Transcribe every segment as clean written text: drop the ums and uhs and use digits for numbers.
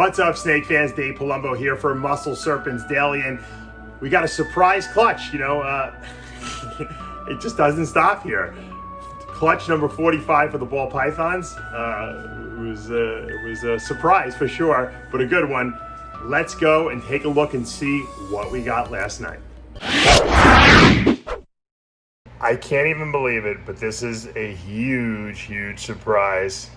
What's up, snake fans? Dave Palumbo here for Muscle Serpents Daily, and we got a surprise clutch. It just doesn't stop here. Clutch number 45 for the ball pythons. It was a surprise for sure, but a good one. Let's go and take a look and see what we got last night. I can't even believe it, but this is a huge surprise.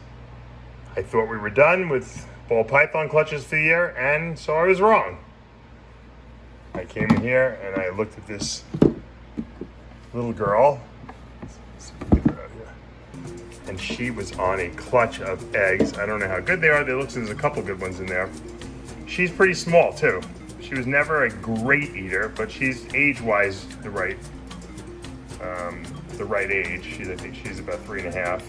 I thought we were done with ball python clutches for the year, and so I was wrong. I came in here and I looked at this little girl, and she was on a clutch of eggs. I don't know how good they are. They look like there's a couple good ones in there. She's pretty small too. She was never a great eater, but she's age-wise the right age. I think she's about 3.5.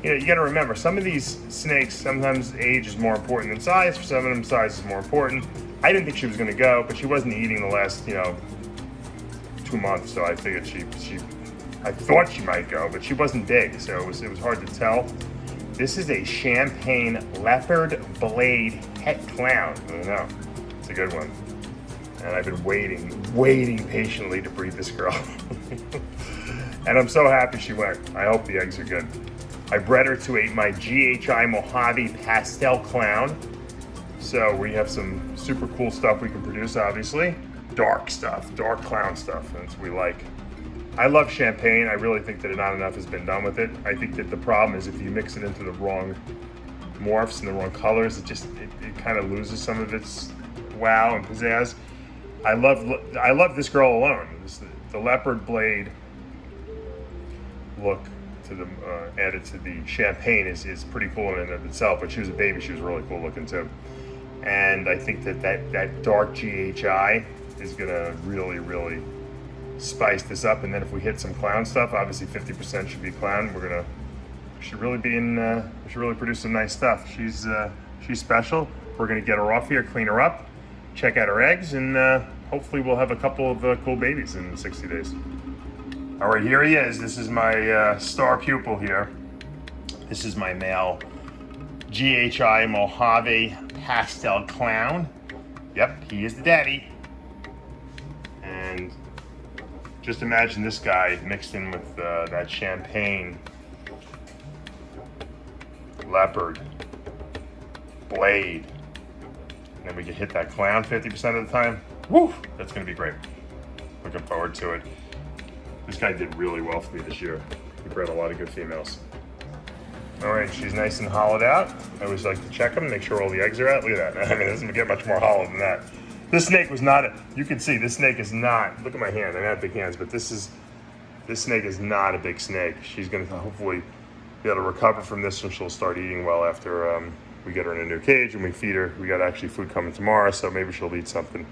You got to remember, some of these snakes, sometimes age is more important than size. For some of them, size is more important. I didn't think she was going to go, but she wasn't eating the last 2 months, so I figured I thought she might go, but she wasn't big, so it was hard to tell. This is a champagne leopard blade het clown. I don't know, it's a good one. And I've been waiting patiently to breed this girl. And I'm so happy she went. I hope the eggs are good. I bred her to my GHI Mojave Pastel Clown. So we have some super cool stuff we can produce, obviously. Dark stuff, dark clown stuff, that's what we like. I love champagne. I really think that not enough has been done with it. I think that the problem is if you mix it into the wrong morphs and the wrong colors, it kind of loses some of its wow and pizzazz. I love this girl alone. The leopard blade look to the added to the champagne is pretty cool in and of itself. But she was a baby. She was really cool looking too. And I think that dark GHI is gonna really spice this up. And then if we hit some clown stuff, obviously 50% should be clown. We should really produce some nice stuff. She's special. We're gonna get her off here, clean her up, check out her eggs, and hopefully we'll have a couple of cool babies in 60 days. All right, here he is. This is my star pupil here. This is my male GHI Mojave Pastel Clown. Yep, he is the daddy. And just imagine this guy mixed in with that champagne leopard blade. And then we can hit that clown 50% of the time. Woo! That's gonna be great. Looking forward to it. This guy did really well for me this year. He bred a lot of good females. All right, she's nice and hollowed out. I always like to check them, make sure all the eggs are out. Look at that. I mean, it doesn't get much more hollow than that. This snake was not, you can see, this snake is not, look at my hand, I have big hands, but this snake is not a big snake. She's gonna hopefully be able to recover from this, and she'll start eating well after we get her in a new cage and we feed her. We got actually food coming tomorrow, so maybe she'll eat something.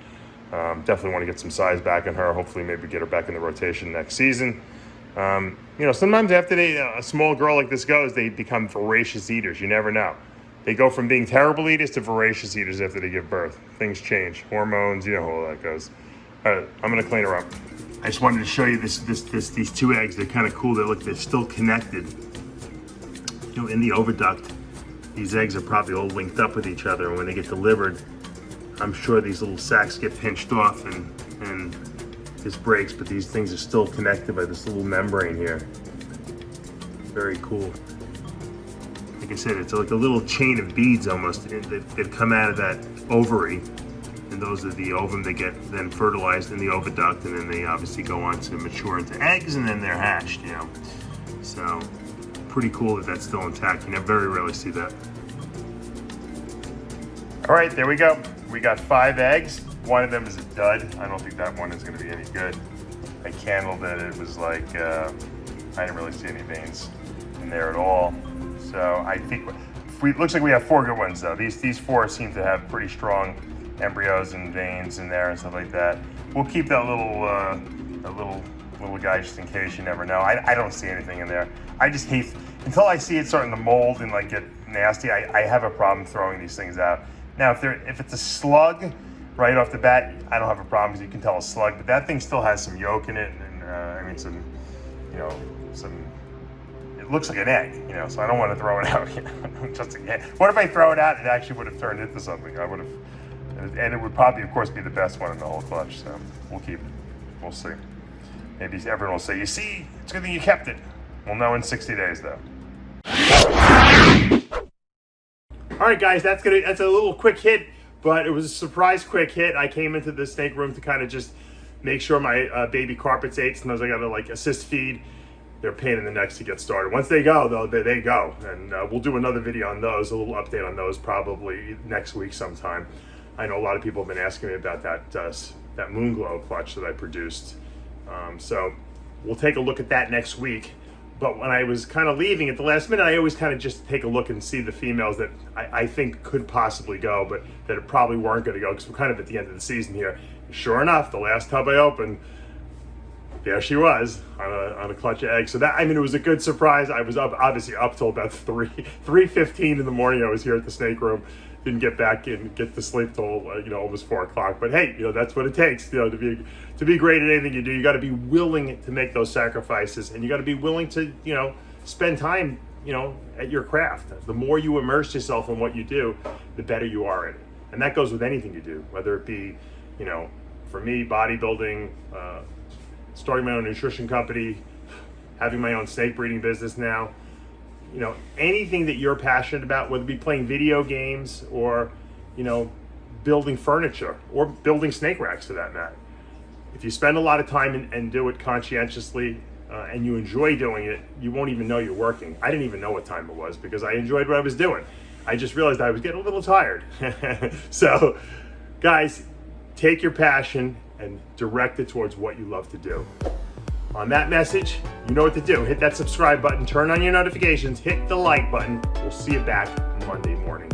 Definitely want to get some size back in her. Hopefully maybe get her back in the rotation next season. Sometimes after a small girl like this goes, they become voracious eaters. You never know. They go from being terrible eaters to voracious eaters after they give birth. Things change. Hormones, you know how all that goes. All right, I'm gonna clean her up. I just wanted to show you these two eggs. They're kind of cool. They're still connected. In the oviduct, these eggs are probably all linked up with each other, and when they get delivered, I'm sure these little sacs get pinched off and this breaks, but these things are still connected by this little membrane here. Very cool. Like I said, it's like a little chain of beads almost that come out of that ovary, and those are the ovum that get then fertilized in the oviduct, and then they obviously go on to mature into eggs, and then they're hatched, So pretty cool that that's still intact. You very rarely see that. All right, there we go. We got 5 eggs. One of them is a dud. I don't think that one is going to be any good. I candled it. It was like, I didn't really see any veins in there at all. So I think, it looks like we have 4 good ones though. These 4 seem to have pretty strong embryos and veins in there and stuff like that. We'll keep that little guy just in case, you never know. I don't see anything in there. I just hate, until I see it starting to mold and get nasty, I have a problem throwing these things out. Now, if it's a slug right off the bat, I don't have a problem because you can tell a slug, but that thing still has some yolk in it, and it looks like an egg, you know, so I don't want to throw it out. You know? Just again, what if I throw it out? It actually would have turned into something. I would have, and it would probably, of course, be the best one in the whole clutch. So we'll keep it. We'll see. Maybe everyone will say, "You see, it's a good thing you kept it." We'll know in 60 days, though. All right, guys, that's a little quick hit, but it was a surprise quick hit. I came into the snake room to kind of just make sure my baby carpets ate. Sometimes I got to like assist feed. They're a pain in the necks to get started. Once they go, though, they go. And we'll do another video on those, a little update on those probably next week sometime. I know a lot of people have been asking me about that Moonglow clutch that I produced. So we'll take a look at that next week. But when I was kind of leaving at the last minute, I always kind of just take a look and see the females that I think could possibly go, but that it probably weren't going to go because we're kind of at the end of the season here. Sure enough, the last tub I opened, there she was on a clutch of eggs. So that, I mean, it was a good surprise. I was obviously up till about 3:15 in the morning. I was here at the snake room. Didn't get back and get to sleep till almost 4 o'clock. But hey, that's what it takes. To be great at anything you do. You got to be willing to make those sacrifices, and you got to be willing to spend time at your craft. The more you immerse yourself in what you do, the better you are at it. And that goes with anything you do, whether it be for me, bodybuilding, starting my own nutrition company, having my own snake breeding business now. Anything that you're passionate about, whether it be playing video games or, building furniture or building snake racks for that matter. If you spend a lot of time and do it conscientiously and you enjoy doing it, you won't even know you're working. I didn't even know what time it was because I enjoyed what I was doing. I just realized I was getting a little tired. So, guys, take your passion and direct it towards what you love to do. On that message, you know what to do. Hit that subscribe button, turn on your notifications, hit the like button. We'll see you back Monday morning.